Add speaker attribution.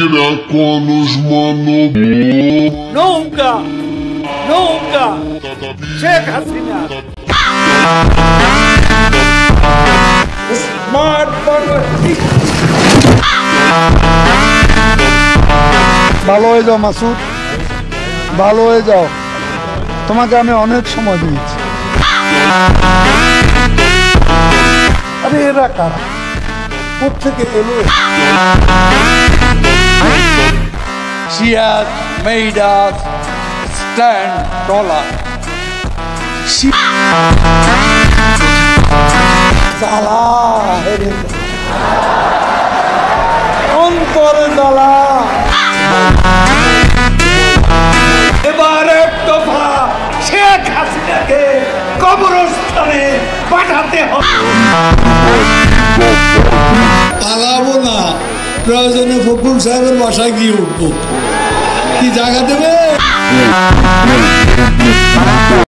Speaker 1: vira com os mano.
Speaker 2: Nunca! Nunca! Chega, Hasina! Smart
Speaker 3: ভালো হয়ে যাও মাসুদ, ভালো হয়ে যাও। তোমাকে আমি অনেক সময় দিয়েছি। আরে এরা কারা, কোথেকে এলো?
Speaker 2: She has made us stand taller.
Speaker 3: জ্বালা হেরে অন্তরে জ্বালা।
Speaker 2: এবার এক দফা শেখ হাসিনাকে কবরস্থানে পাঠাতে হবে।
Speaker 4: পালাবো না, প্রয়োজনে ফখরুল সাহেবের বাসায় গিয়ে উঠবো। কি জায়গা দেবে?